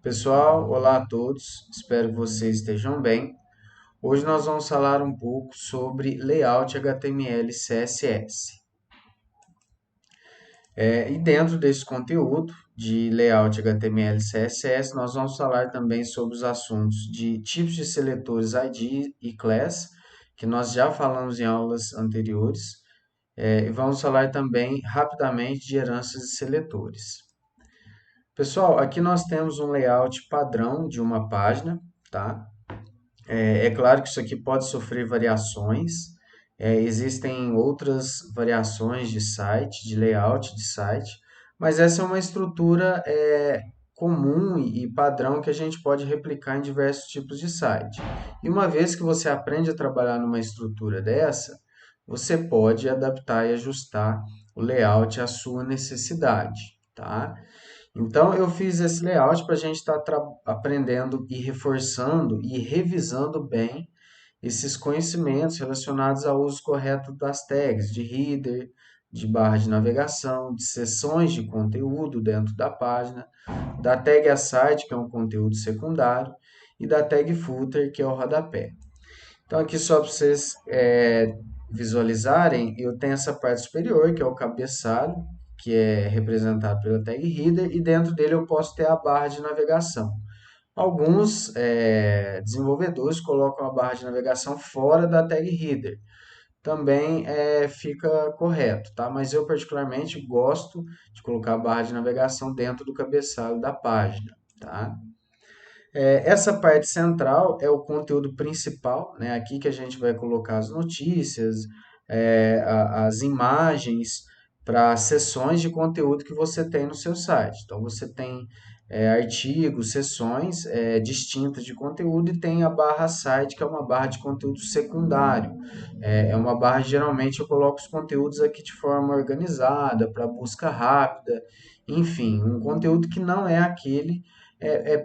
Pessoal, olá a todos, espero que vocês estejam bem. Hoje nós vamos falar um pouco sobre layout HTML e CSS. E dentro desse conteúdo de layout HTML e CSS, nós vamos falar também sobre os assuntos de tipos de seletores ID e class, que nós já falamos em aulas anteriores, e vamos falar também rapidamente de heranças de seletores. Pessoal, aqui nós temos um layout padrão de uma página, tá? É claro que isso aqui pode sofrer variações. Existem outras variações de site, de layout de site, mas essa é uma estrutura comum e padrão que a gente pode replicar em diversos tipos de site. E uma vez que você aprende a trabalhar numa estrutura dessa, você pode adaptar e ajustar o layout à sua necessidade, tá? Então, eu fiz esse layout para a gente estar aprendendo e reforçando e revisando bem esses conhecimentos relacionados ao uso correto das tags de header, de barra de navegação, de seções de conteúdo dentro da página, da tag aside, que é um conteúdo secundário, e da tag footer, que é o rodapé. Então, aqui só para vocês visualizarem, eu tenho essa parte superior, que é o cabeçalho, que é representado pela tag header, e dentro dele eu posso ter a barra de navegação. Alguns desenvolvedores colocam a barra de navegação fora da tag header. Também fica correto, tá? Mas eu particularmente gosto de colocar a barra de navegação dentro do cabeçalho da página, tá? Essa parte central é o conteúdo principal, né? Aqui que a gente vai colocar as notícias, as imagens para seções de conteúdo que você tem no seu site. Então, você tem artigos, seções distintas de conteúdo e tem a barra site, que é uma barra de conteúdo secundário. É uma barra, geralmente, eu coloco os conteúdos aqui de forma organizada, para busca rápida, enfim, um conteúdo que não é aquele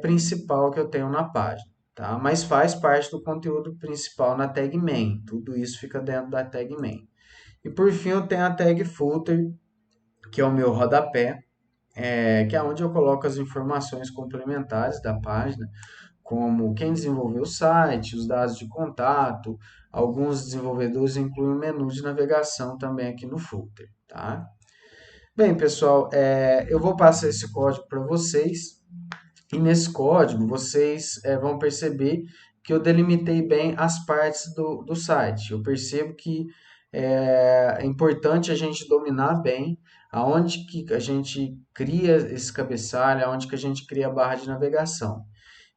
principal que eu tenho na página, tá? Mas faz parte do conteúdo principal na tag main. Tudo isso fica dentro da tag main. E por fim eu tenho a tag footer, que é o meu rodapé, que é onde eu coloco as informações complementares da página, como quem desenvolveu o site, os dados de contato. Alguns desenvolvedores incluem um menu de navegação também aqui no footer, tá? Bem, pessoal, eu vou passar esse código para vocês. E nesse código vocês vão perceber que eu delimitei bem as partes do site. Eu percebo que é importante a gente dominar bem aonde que a gente cria esse cabeçalho, aonde que a gente cria a barra de navegação.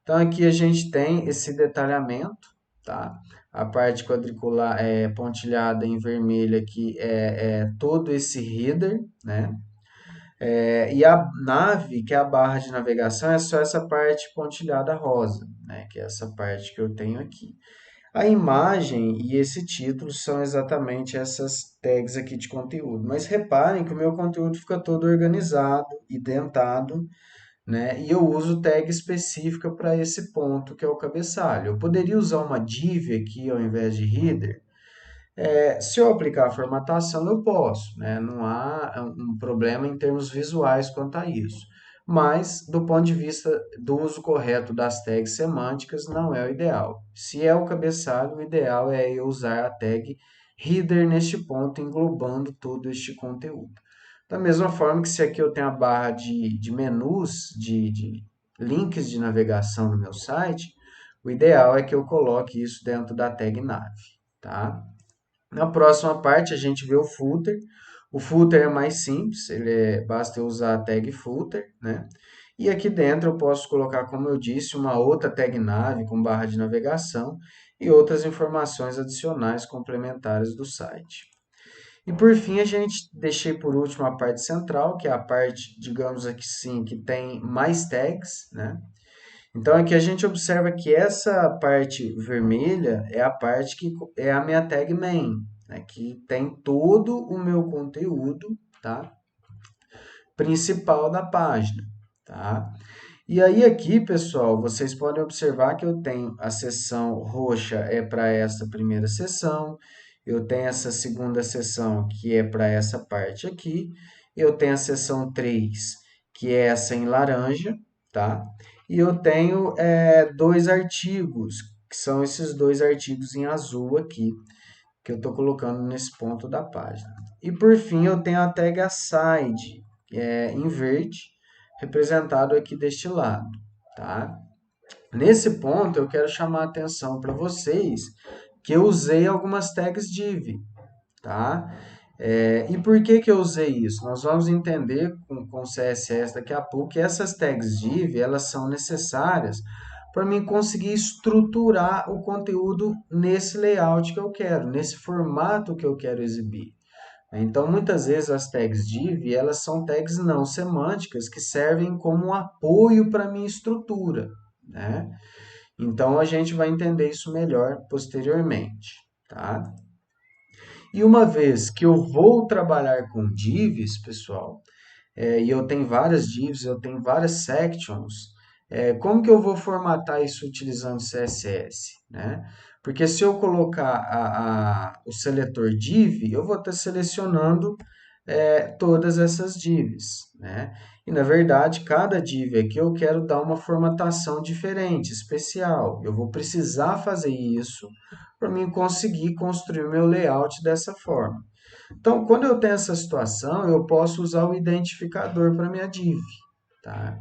Então aqui a gente tem esse detalhamento, tá? A parte quadricular pontilhada em vermelho aqui é todo esse header, né? E a nave, que é a barra de navegação, é só essa parte pontilhada rosa, né? Que é essa parte que eu tenho aqui. A imagem e esse título são exatamente essas tags aqui de conteúdo. Mas reparem que o meu conteúdo fica todo organizado, identado, né? E eu uso tag específica para esse ponto, que é o cabeçalho. Eu poderia usar uma div aqui ao invés de header. Se eu aplicar a formatação, eu posso, né? Não há um problema em termos visuais quanto a isso. Mas, do ponto de vista do uso correto das tags semânticas, não é o ideal. Se é o cabeçalho, o ideal é eu usar a tag header neste ponto, englobando todo este conteúdo. Da mesma forma que se aqui eu tenho a barra de menus, de links de navegação no meu site, o ideal é que eu coloque isso dentro da tag nave, tá? Na próxima parte a gente vê o footer. O footer é mais simples, basta eu usar a tag footer, né? E aqui dentro eu posso colocar, como eu disse, uma outra tag nave com barra de navegação e outras informações adicionais complementares do site. E por fim, a gente deixei por último a parte central, que é a parte, digamos aqui sim, que tem mais tags, né? Então aqui a gente observa que essa parte vermelha é a parte que é a minha tag main, né, que tem todo o meu conteúdo, tá, principal da página, tá? E aí aqui, pessoal, vocês podem observar que eu tenho a seção roxa é para essa primeira seção, eu tenho essa segunda seção que é para essa parte aqui, eu tenho a seção 3 que é essa em laranja, tá? E eu tenho dois artigos, que são esses dois artigos em azul aqui, que eu estou colocando nesse ponto da página. E por fim, eu tenho a tag aside, que é em verde, representado aqui deste lado, tá? Nesse ponto, eu quero chamar a atenção para vocês que eu usei algumas tags div, tá? E por que que eu usei isso? Nós vamos entender com o CSS daqui a pouco que essas tags div, elas são necessárias para mim conseguir estruturar o conteúdo nesse layout que eu quero, nesse formato que eu quero exibir. Então, muitas vezes as tags div, elas são tags não semânticas que servem como um apoio para a minha estrutura, né? Então, a gente vai entender isso melhor posteriormente, tá? E uma vez que eu vou trabalhar com divs, pessoal, e eu tenho várias divs, eu tenho várias sections, como que eu vou formatar isso utilizando CSS, né? Porque se eu colocar o seletor div, eu vou estar selecionando todas essas divs, né? E na verdade, cada div aqui eu quero dar uma formatação diferente, especial. Eu vou precisar fazer isso para mim conseguir construir o meu layout dessa forma. Então, quando eu tenho essa situação, eu posso usar o identificador para minha div, tá?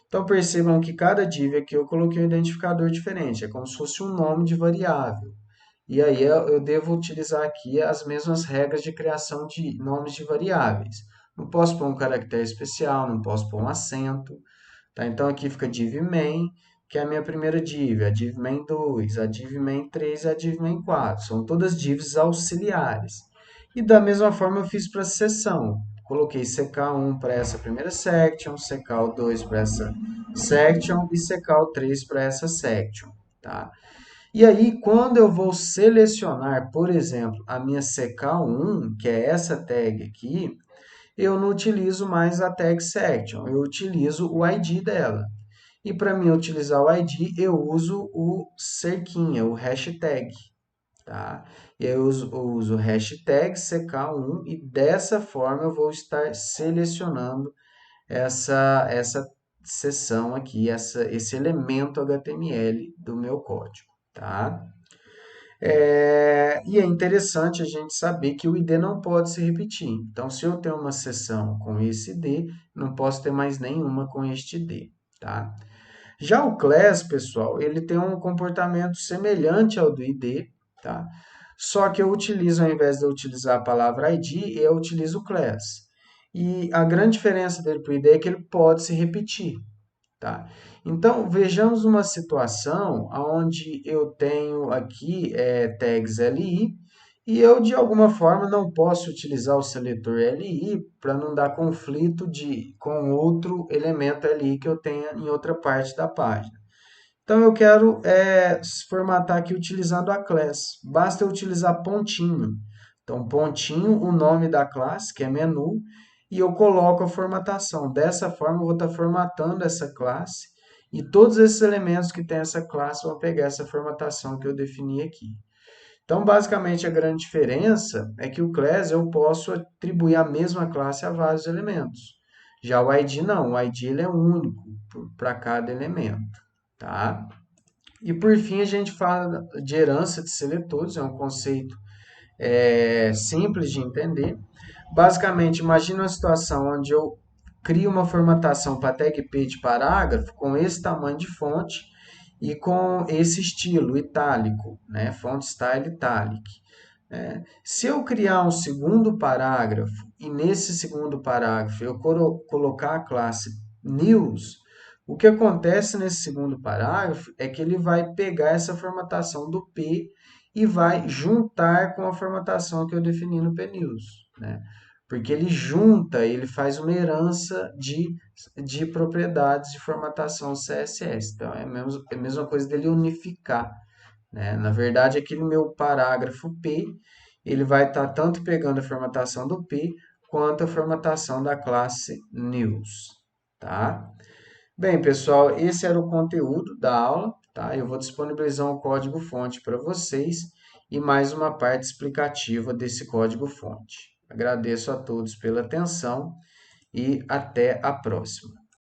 Então, percebam que cada div aqui eu coloquei um identificador diferente, é como se fosse um nome de variável. E aí eu devo utilizar aqui as mesmas regras de criação de nomes de variáveis. Não posso pôr um caractere especial, não posso pôr um acento, tá? Então, aqui fica div main, que é a minha primeira div, a div main 2, a div main 3 e a div main 4. São todas divs auxiliares. E da mesma forma eu fiz para a seção. Coloquei CK1 para essa primeira section, CK2 para essa section e CK3 para essa section, tá? E aí, quando eu vou selecionar, por exemplo, a minha CK1, que é essa tag aqui, eu não utilizo mais a tag section, eu utilizo o ID dela. E para mim utilizar o ID, eu uso o cerquinha, o hashtag, tá? E aí eu uso o hashtag CK1 e dessa forma eu vou estar selecionando essa seção aqui, esse elemento HTML do meu código, tá? E é interessante a gente saber que o ID não pode se repetir. Então, se eu tenho uma seção com esse ID, não posso ter mais nenhuma com este ID, tá? Já o class, pessoal, ele tem um comportamento semelhante ao do ID, tá? Só que eu utilizo, ao invés de eu utilizar a palavra ID, eu utilizo o class. E a grande diferença dele para o ID é que ele pode se repetir, tá? Então, vejamos uma situação onde eu tenho aqui tags li e eu, de alguma forma, não posso utilizar o seletor li para não dar conflito com outro elemento li que eu tenha em outra parte da página. Então, eu quero formatar aqui utilizando a class. Basta eu utilizar pontinho. Então, pontinho, o nome da classe, que é menu, e eu coloco a formatação. Dessa forma, eu vou estar formatando essa classe e todos esses elementos que tem essa classe vão pegar essa formatação que eu defini aqui. Então, basicamente, a grande diferença é que o class eu posso atribuir a mesma classe a vários elementos. Já o ID não, o ID ele é único para cada elemento, tá? E por fim, a gente fala de herança de seletores, é um conceito simples de entender. Basicamente, imagine uma situação onde eu crio uma formatação para tag P de parágrafo com esse tamanho de fonte e com esse estilo itálico, né? Font style italic. Se eu criar um segundo parágrafo e nesse segundo parágrafo eu colocar a classe news, o que acontece nesse segundo parágrafo é que ele vai pegar essa formatação do P e vai juntar com a formatação que eu defini no pnews, né? Porque ele junta, ele faz uma herança de propriedades de formatação CSS. Então, é a mesma coisa dele unificar, né? Na verdade, aquele meu parágrafo P, ele vai estar tanto pegando a formatação do P, quanto a formatação da classe news, tá? Bem, pessoal, esse era o conteúdo da aula, tá? Eu vou disponibilizar um código-fonte para vocês e mais uma parte explicativa desse código-fonte. Agradeço a todos pela atenção e até a próxima.